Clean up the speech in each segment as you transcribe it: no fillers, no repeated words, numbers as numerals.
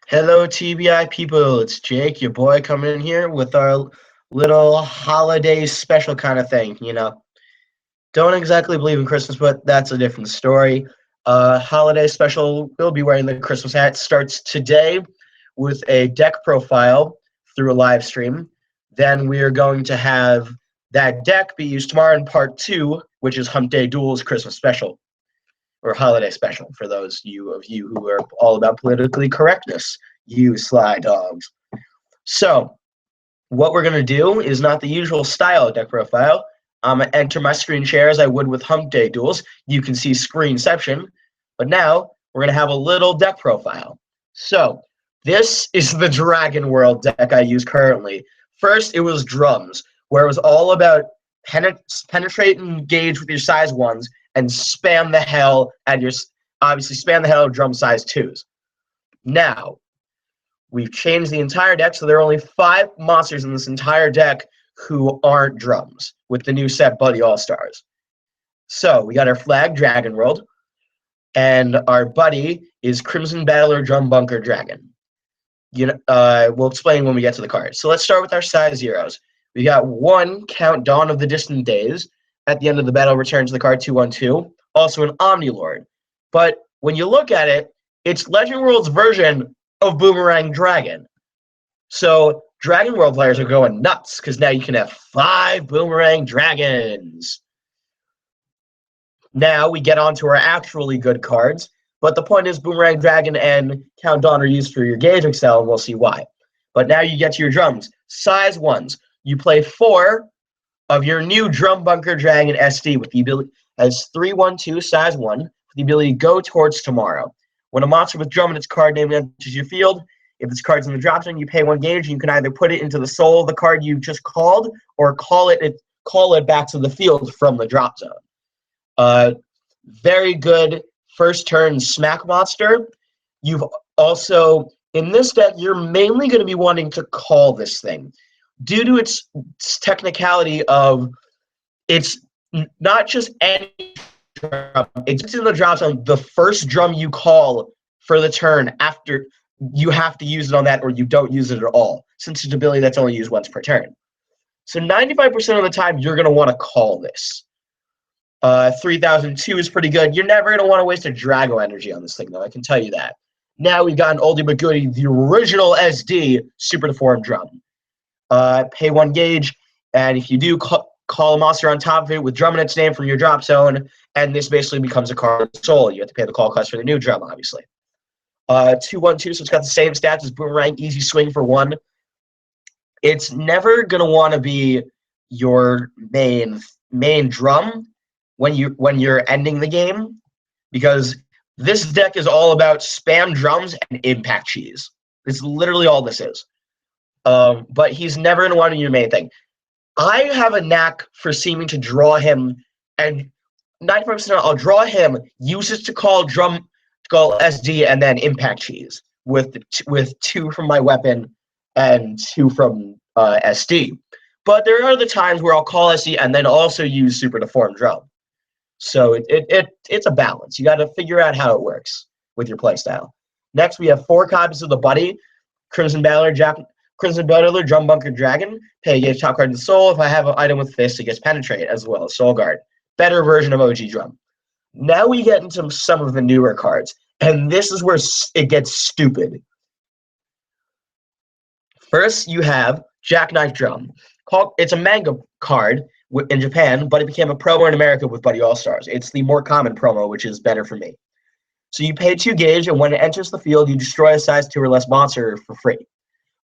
Hello, TBI people. It's Jake, your boy, coming in here with our little holiday special kind of thing. Don't exactly believe in Christmas, but that's a different story. Holiday special. We'll be wearing the Christmas hat. Starts today with a deck profile through a live stream. Then we are going to have that deck be used tomorrow in part two, which is Hump Day Duels Christmas special or holiday special for those of you who are all about politically correctness. You sly dogs. So, what we're going to do is not the usual style deck profile. I'm going to enter my screen share as I would with Hump Day Duels. You can see screenception. But now, we're going to have a little deck profile. So, this is the Dragon World deck I use currently. First, it was drums, where it was all about penetrate and engage with your size ones and spam the hell at your, obviously spam the hell at drum size twos. Now, we've changed the entire deck, so there are only 5 monsters in this entire deck who aren't drums with the new set Buddy All-Stars. So we got our flag, Dragon World, and our buddy is Crimson Battler Drum Bunker Dragon. We'll explain when we get to the cards. So let's start with our size zeros. We got 1, Count Dawn of the Distant Days. At the end of the battle, returns the card 2/1/2. Also an Omnilord. But when you look at it, it's Legend World's version of Boomerang Dragon. So Dragon World players are going nuts because now you can have 5 Boomerang Dragons. Now we get on to our actually good cards, but the point is Boomerang Dragon and Count Dawn are used for your Gauge Excel, and we'll see why. But now you get to your drums. Size 1s. You play 4 of your new Drum Bunker Dragon SD with the ability as 3/1/2 size 1 with the ability to go towards tomorrow. When a monster with drum in its card name enters your field, if this card's in the drop zone, you pay 1 gauge. You can either put it into the soul of the card you just called, or call it back to the field from the drop zone. Very good first turn smack monster. You've also, in this deck, you're mainly going to be wanting to call this thing due to its technicality of it's not just any drum, it's in the drop zone. The first drum you call for the turn after, you have to use it on that or you don't use it at all, since it's an ability that's only used once per turn. So 95% of the time, you're going to want to call this. 3002 is pretty good. You're never going to want to waste a Drago energy on this thing, though. I can tell you that. Now we've got an oldie but goodie, the original SD Super Deformed Drum. Pay 1 gauge, and if you do call a monster on top of it with drum in its name from your drop zone, and this basically becomes a card soul. You have to pay the call cost for the new drum, obviously. 2/1/2, so it's got the same stats as Boomerang, easy swing for 1. It's never gonna want to be your main drum when you're ending the game, because this deck is all about spam drums and impact cheese. It's literally all this is. But he's never going to want to be your main thing. I have a knack for seeming to draw him, and 95% I'll draw him, use it to call SD, and then impact cheese with 2 from my weapon and 2 from SD. But there are other times where I'll call SD and then also use Super Deformed Drum. So it's a balance. You got to figure out how it works with your playstyle. Next, we have 4 copies of the Buddy, Crimson Battler, Drum Bunker Dragon. Pay a gauge top card in the soul. If I have an item with Fist, it gets Penetrate as well as Soul Guard. Better version of OG Drum. Now we get into some of the newer cards, and this is where it gets stupid. First, you have Jackknife Drum. It's a manga card in Japan, but it became a promo in America with Buddy All-Stars. It's the more common promo, which is better for me. So you pay 2 gauge, and when it enters the field, you destroy a size 2 or less monster for free.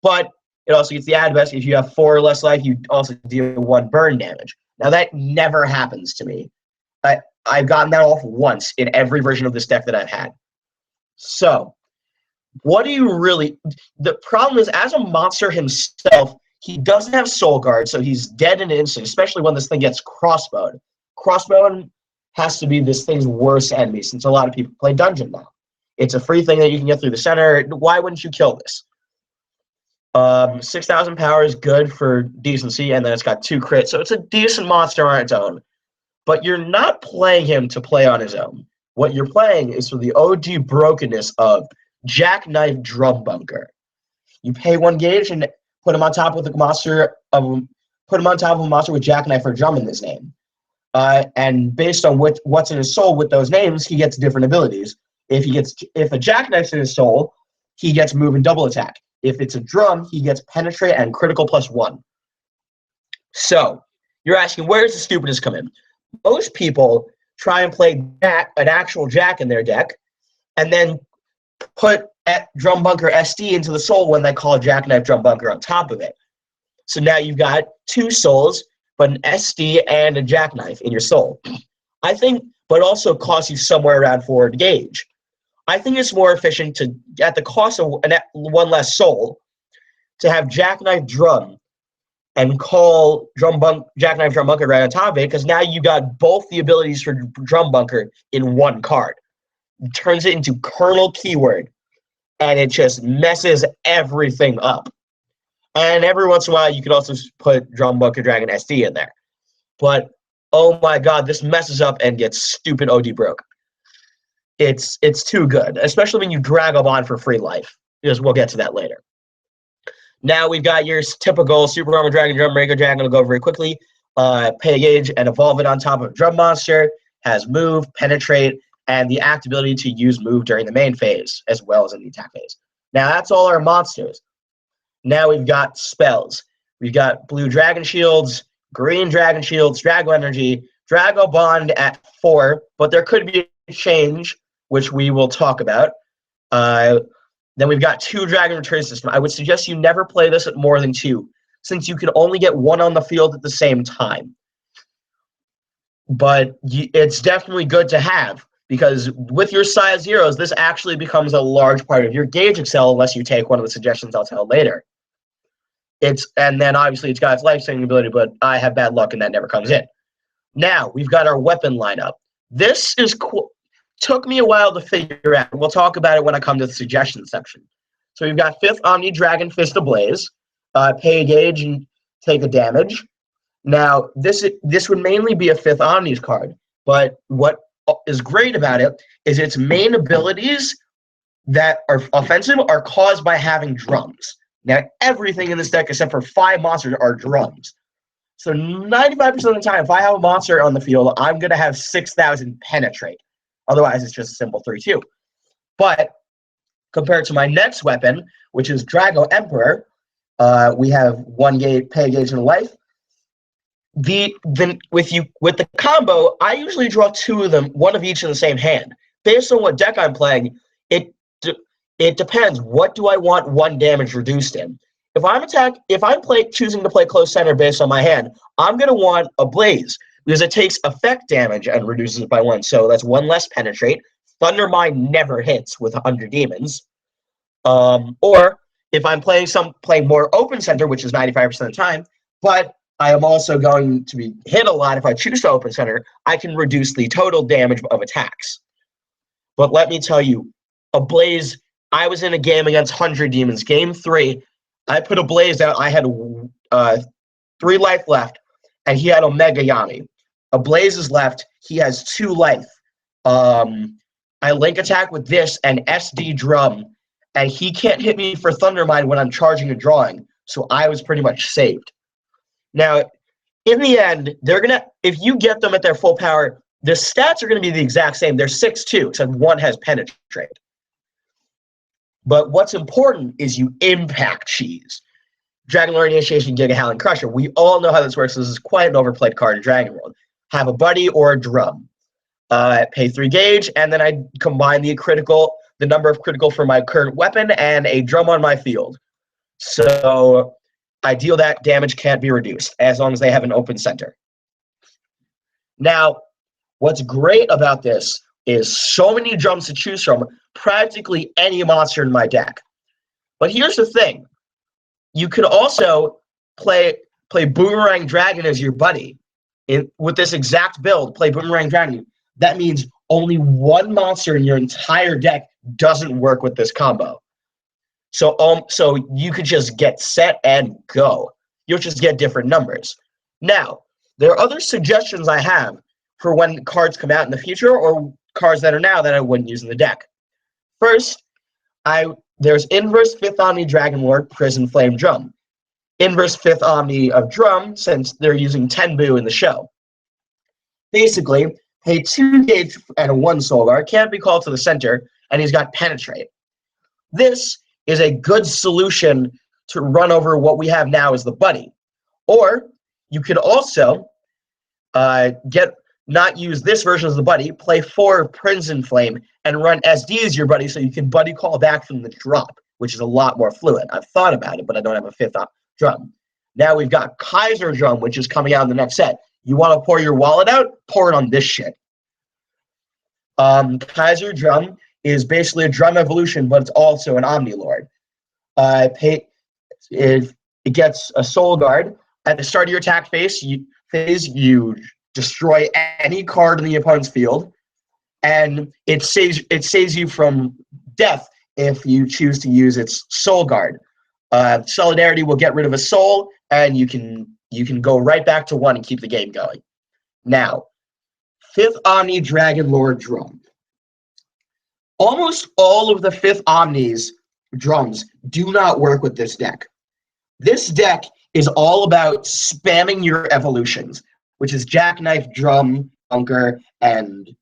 But it also gets the add best. If you have 4 or less life, you also deal 1 burn damage. Now, that never happens to me. I've gotten that off once in every version of this deck that I've had. So, what do you really... The problem is, as a monster himself, he doesn't have Soul Guard, so he's dead in an instant, especially when this thing gets crossbowed. Crossbowing has to be this thing's worst enemy, since a lot of people play Dungeon now. It's a free thing that you can get through the center. Why wouldn't you kill this? 6,000 power is good for decency, and then it's got 2 crits, so it's a decent monster on its own. But you're not playing him to play on his own. What you're playing is for the OG brokenness of Jackknife Drum Bunker. You pay 1 gauge and put him on top of a monster with Jackknife or Drum in his name. And based on what's in his soul with those names, he gets different abilities. If a Jackknife's in his soul, he gets move and double attack. If it's a drum, he gets penetrate and critical +1. So you're asking, where does the stupidness come in? Most people try and play an actual Jack in their deck, and then put Drum Bunker SD into the soul when they call Jackknife Drum Bunker on top of it. So now you've got 2 souls, but an SD and a Jackknife in your soul. I think, but also costs you somewhere around 4 gauge. I think it's more efficient to, at the cost of 1 less soul, to have Jackknife Drum and call Jackknife Drum Bunker right on top of it, because now you got both the abilities for Drum Bunker in 1 card. It turns it into kernel keyword, and it just messes everything up. And every once in a while, you could also put Drum Bunker Dragon SD in there. But, oh my god, this messes up and gets stupid OD broke. It's too good, especially when you drag them on for free life, because we'll get to that later. Now we've got your typical Super Armor Dragon Drum Breaker Dragon. I'll go very quickly. Pay a gauge and evolve it on top of a drum monster. Has move, penetrate, and the act ability to use move during the main phase, as well as in the attack phase. Now that's all our monsters. Now we've got spells. We've got blue Dragon Shields, green Dragon Shields, Drago Energy, Drago Bond at 4, but there could be a change, which we will talk about. Then we've got 2 Dragon Return System. I would suggest you never play this at more than 2, since you can only get 1 on the field at the same time. But it's definitely good to have, because with your size zeros, this actually becomes a large part of your gauge Excel, unless you take one of the suggestions I'll tell later. And then obviously it's got its life-saving ability, but I have bad luck and that never comes in. Now we've got our weapon lineup. This is cool. Took me a while to figure out. We'll talk about it when I come to the suggestions section. So we've got 5th Omni Dragon Fist Ablaze. Pay a gauge and take a damage. Now this would mainly be a 5th Omni's card, but what is great about it is its main abilities that are offensive are caused by having drums. Now everything in this deck except for 5 monsters are drums. So 95% of the time, if I have a monster on the field, I'm going to have 6,000 penetrate. Otherwise, it's just a simple 3-2. But compared to my next weapon, which is Drago Emperor, we have 1 gauge, pay a gauge and a life. With the combo, I usually draw 2 of them, 1 of each in the same hand. Based on what deck I'm playing, it depends. What do I want 1 damage reduced in? If I'm choosing to play close center based on my hand, I'm going to want a Blaze, because it takes effect damage and reduces it by 1. So that's 1 less penetrate. Thunder Mine never hits with 100 demons. Or if I'm playing more open center, which is 95% of the time, but I am also going to be hit a lot if I choose to open center, I can reduce the total damage of attacks. But let me tell you, a Blaze, I was in a game against 100 demons. Game 3, I put a Blaze out. I had 3 life left, and he had Omega Yami. A Blaze is left. He has 2 life. I link attack with this and SD Drum, and he can't hit me for Thunder Mine when I'm charging and drawing, so I was pretty much saved. Now, in the end, if you get them at their full power, the stats are going to be the exact same. They're 6-2, except 1 has penetrate. But what's important is you impact cheese. Dragon Lord Initiation, Giga Howling Crusher. We all know how this works. This is quite an overplayed card in Dragon World. Have a buddy or a drum. Pay 3 gauge, and then I combine the number of critical for my current weapon and a drum on my field. So I deal that damage can't be reduced as long as they have an open center. Now, what's great about this is so many drums to choose from, practically any monster in my deck. But here's the thing. You could also play Boomerang Dragon as your buddy. With this exact build, play Boomerang Dragon. That means only 1 monster in your entire deck doesn't work with this combo. So you could just get set and go. You'll just get different numbers. Now, there are other suggestions I have for when cards come out in the future or cards that are now that I wouldn't use in the deck. First, There's inverse 5th Omni Dragon Lord Prison Flame Drum. Inverse 5th Omni of Drum, since they're using Tenbu in the show. Basically, a 2 gauge and a 1 soul guard can't be called to the center, and he's got Penetrate. This is a good solution to run over what we have now as the Buddy. Or you could also not use this version as the Buddy, play 4 Prison Flame, and run SD as your Buddy so you can Buddy call back from the drop, which is a lot more fluid. I've thought about it, but I don't have a 5th drum. Now we've got Kaiser Drum, which is coming out in the next set. You want to pour your wallet out? Pour it on this shit. Kaiser Drum is basically a drum evolution, but it's also an Omni Lord. It gets a Soul Guard. At the start of your attack phase, you destroy any card in the opponent's field, and it saves you from death if you choose to use its Soul Guard. Solidarity will get rid of a soul, and you can go right back to 1 and keep the game going. Now, 5th Omni Dragon Lord Drum. Almost all of the 5th Omni's drums do not work with this deck. This deck is all about spamming your evolutions, which is Jackknife Drum, Bunker, and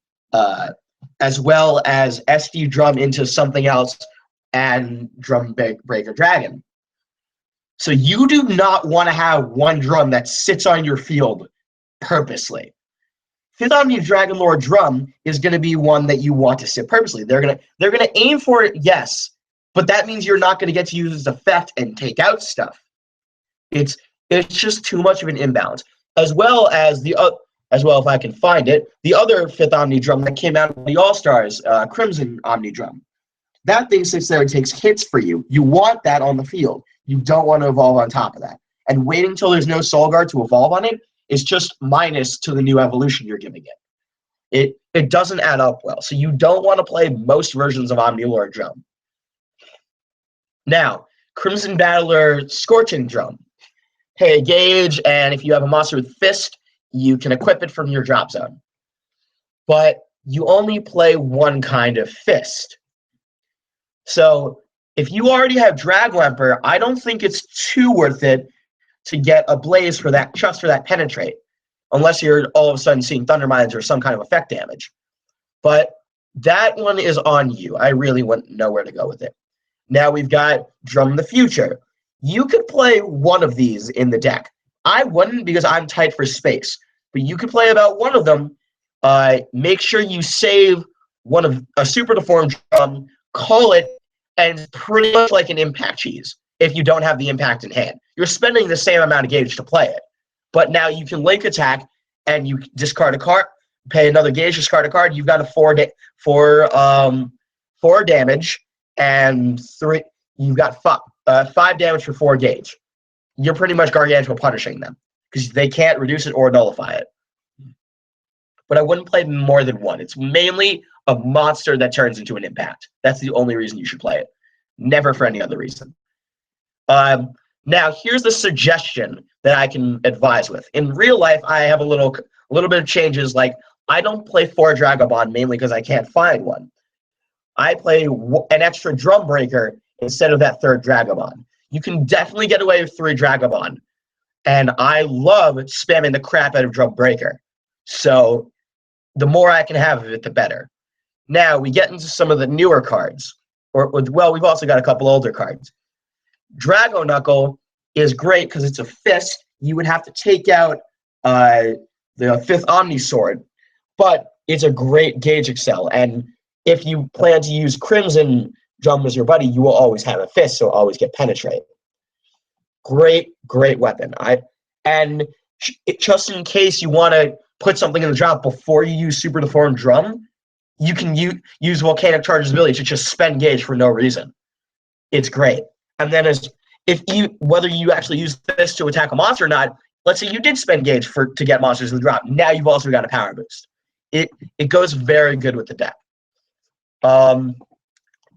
as well as SD Drum into something else and Drum Breaker Dragon. So you do not want to have one drum that sits on your field purposely. 5th Omni Dragon Lord Drum is going to be one that you want to sit purposely. They're gonna aim for it, yes, but that means you're not going to get to use its effect and take out stuff. It's just too much of an imbalance. As well, if I can find it, the other 5th Omni Drum that came out of the All-Stars, Crimson Omni Drum. That thing sits there and takes hits for you. You want that on the field. You don't want to evolve on top of that. And waiting until there's no Soul Guard to evolve on it is just minus to the new evolution you're giving it. It doesn't add up well. So you don't want to play most versions of Omni Lord Drum. Now, Crimson Battler Scorching Drum. Pay a gauge, and if you have a monster with Fist, you can equip it from your drop zone. But you only play one kind of Fist. So if you already have Drago Emperor, I don't think it's too worth it to get a Blaze for that, just for that Penetrate, unless you're all of a sudden seeing Thunder Mines or some kind of effect damage. But that one is on you. I really wouldn't know where to go with it. Now we've got Drum the Future. You could play one of these in the deck. I wouldn't because I'm tight for space, but you could play about one of them. Make sure you save a super deformed drum, call it, and it's pretty much like an impact cheese if you don't have the impact in hand. You're spending the same amount of gauge to play it, but now you can link attack and you discard a card, pay another gauge, discard a card. You've got a 4 damage and 3. You've got 5 damage for 4 gauge. You're pretty much Gargantua punishing them because they can't reduce it or nullify it. But I wouldn't play more than one. It's mainly a monster that turns into an impact. That's the only reason you should play it. Never for any other reason. Now, here's the suggestion that I can advise with. In real life, I have a little bit of changes. Like, I don't play 4 Dragobond mainly because I can't find one. I play an extra Drum Breaker instead of that 3rd Dragobond. You can definitely get away with 3 Dragobond. And I love spamming the crap out of Drum Breaker. So the more I can have of it, the better. Now, we get into some of the newer cards. Well, we've also got a couple older cards. Drago Knuckle is great because it's a fist. You would have to take out the 5th Omni Sword, but it's a great gauge excel. And if you plan to use Crimson Drum as your buddy, you will always have a fist, so always get Penetrate. Great, great weapon. And just in case you want to put something in the drop before you use Super Deformed Drum, you can use Volcanic Charge's ability to just spend gauge for no reason. It's great. And then whether you actually use this to attack a monster or not, let's say you did spend gauge to get monsters in the drop. Now you've also got a power boost. It goes very good with the deck.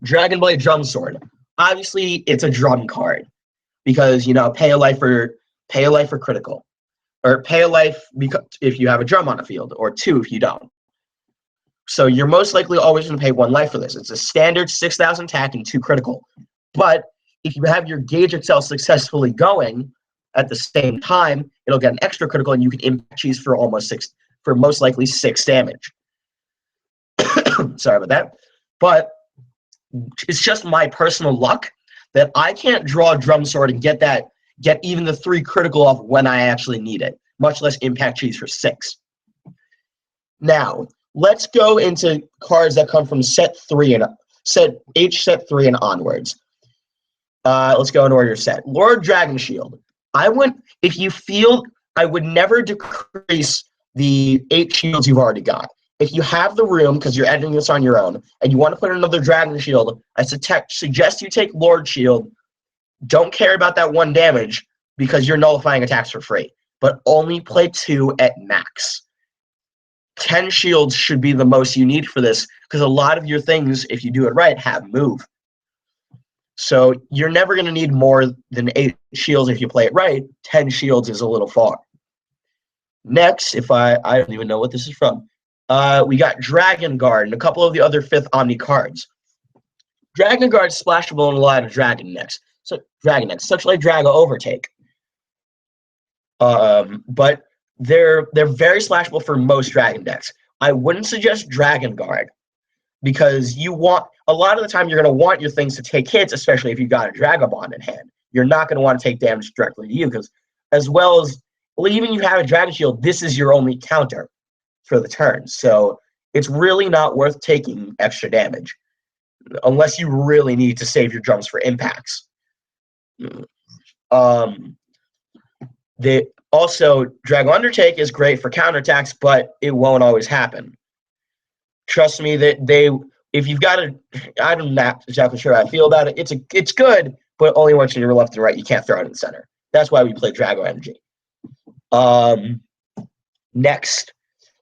Dragon Blade Drum Sword. Obviously, it's a drum card because pay a life for critical, or pay a life if you have a drum on the field, or 2 if you don't. So you're most likely always going to pay 1 life for this. It's a standard 6,000 attack and 2 critical. But if you have your gauge itself successfully going at the same time, it'll get an extra critical, and you can impact cheese for most likely 6 damage. Sorry about that. But it's just my personal luck that I can't draw a drum sword and get even the 3 critical off when I actually need it, much less impact cheese for 6. Now, let's go into cards that come from set 3 and onwards. Let's go in order set. Lord Dragon Shield. If you feel, I would never decrease the 8 shields you've already got. If you have the room, because you're editing this on your own, and you want to put another Dragon Shield, I suggest you take Lord Shield. Don't care about that 1 damage, because you're nullifying attacks for free. But only play 2 at max. 10 shields should be the most you need for this, because a lot of your things, if you do it right, have move. So you're never going to need more than 8 shields if you play it right. 10 shields is a little far. Next, I don't even know what this is from. We got Dragon Guard and a couple of the other 5th Omni cards. Dragon Guard is splashable in a lot of Dragon decks, such like Drago Overtake. But they're very splashable for most Dragon decks. I wouldn't suggest Dragon Guard, because a lot of the time you're going to want your things to take hits, especially if you've got a Dragobond in hand. You're not going to want to take damage directly to you, because even you have a Dragon Shield, this is your only counter for the turn. So it's really not worth taking extra damage unless you really need to save your drums for impacts. Also, Drago Undertake is great for counterattacks, but it won't always happen. Trust me that if you've got I'm not exactly sure how I feel about it. It's good, but only once you're left and right. You can't throw it in the center. That's why we play Drago Energy. Next,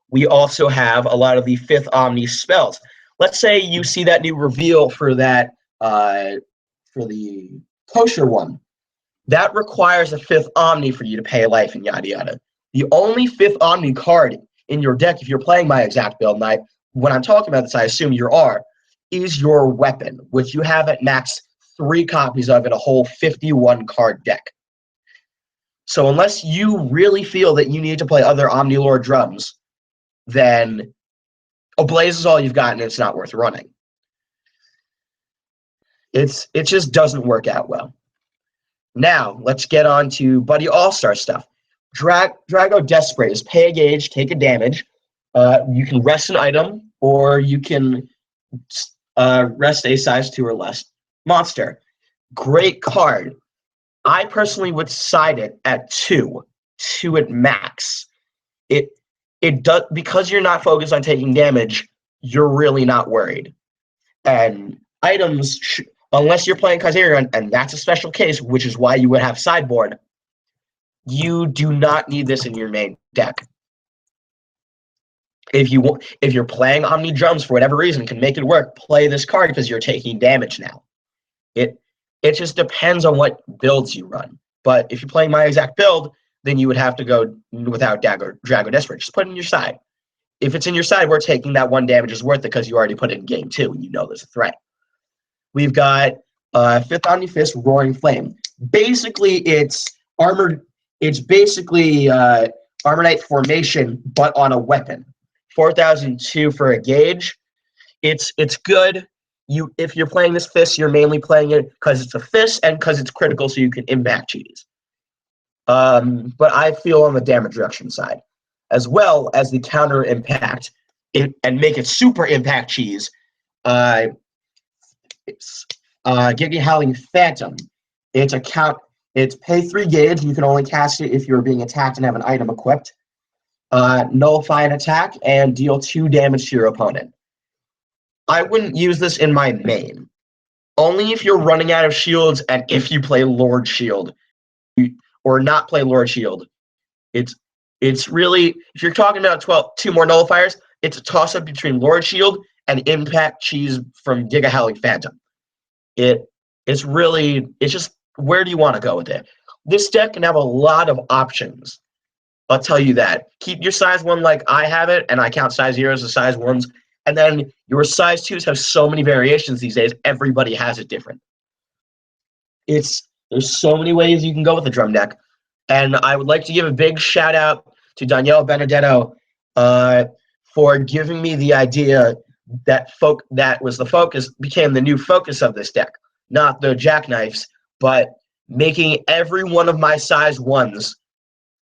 we also have a lot of the 5th Omni spells. Let's say you see that new reveal for that for the kosher one. That requires a 5th Omni for you to pay a life and yada yada. The only 5th Omni card in your deck, if you're playing my exact build, and when I'm talking about this, I assume you are, is your weapon, which you have at max 3 copies of in a whole 51 card deck. So unless you really feel that you need to play other Omni Lord drums, then Ablaze is all you've got, and it's not worth running. It just doesn't work out well. Now, let's get on to Buddy All-Star stuff. Drago Death Sprays. Pay a gauge, take a damage. You can rest an item, or you can rest a size 2 or less monster. Great card. I personally would side it at 2 at max. It does, because you're not focused on taking damage, you're really not worried. And items, unless you're playing Kaiser, and that's a special case, which is why you would have sideboard, you do not need this in your main deck. If you're playing Omni Drums for whatever reason, can make it work, play this card because you're taking damage now. It just depends on what builds you run. But if you're playing my exact build, then you would have to go without Drago Desperate. Just put it in your side. If it's in your side, we're taking that 1 damage is worth it because you already put it in game 2 and you know there's a threat. We've got 5th Omni Fist, Roaring Flame. Basically, it's armored. It's basically Armor Knight formation, but on a weapon. 4,002 for a gauge. It's good. If you're playing this fist, you're mainly playing it because it's a fist and because it's critical, so you can impact cheese. But I feel on the damage reduction side, as well as the counter impact and make it super impact cheese. It's Giga Howling Phantom. It's pay 3 gauge. You can only cast it if you're being attacked and have an item equipped. Nullify an attack and deal 2 damage to your opponent. I wouldn't use this in my main. Only if you're running out of shields and if you play Lord Shield. Or not play Lord Shield. It's really, if you're talking about 2 more nullifiers, it's a toss-up between Lord Shield and Impact Cheese from Giga Howling Phantom. It's just, where do you want to go with it? This deck can have a lot of options. I'll tell you that. Keep your size 1 like I have it, and I count size 0s as size 1s, And then your size 2s have so many variations these days. Everybody has it different. There's so many ways you can go with the drum deck. And I would like to give a big shout out to Danielle Benedetto for giving me the idea that was the focus, became the new focus of this deck. Not the jackknives, but making every one of my size 1s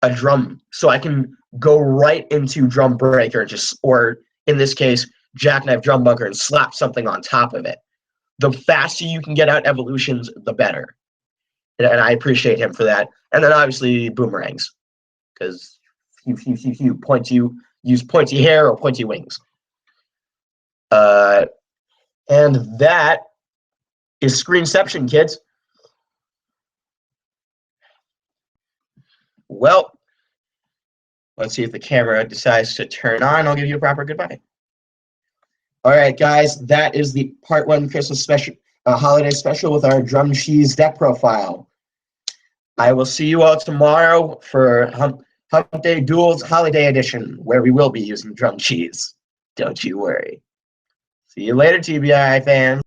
a drum, so I can go right into drum breaker, or in this case, jackknife drum bunker, and slap something on top of it. The faster you can get out evolutions, the better. And I appreciate him for that. And then obviously boomerangs, because use pointy hair or pointy wings. And that is Screenception, kids. Well, let's see if the camera decides to turn on. I'll give you a proper goodbye. All right, guys, that is the part 1 Christmas special, holiday special with our drum cheese deck profile. I will see you all tomorrow for Hump Day Duels Holiday Edition, where we will be using drum cheese. Don't you worry. See you later, TBI fans.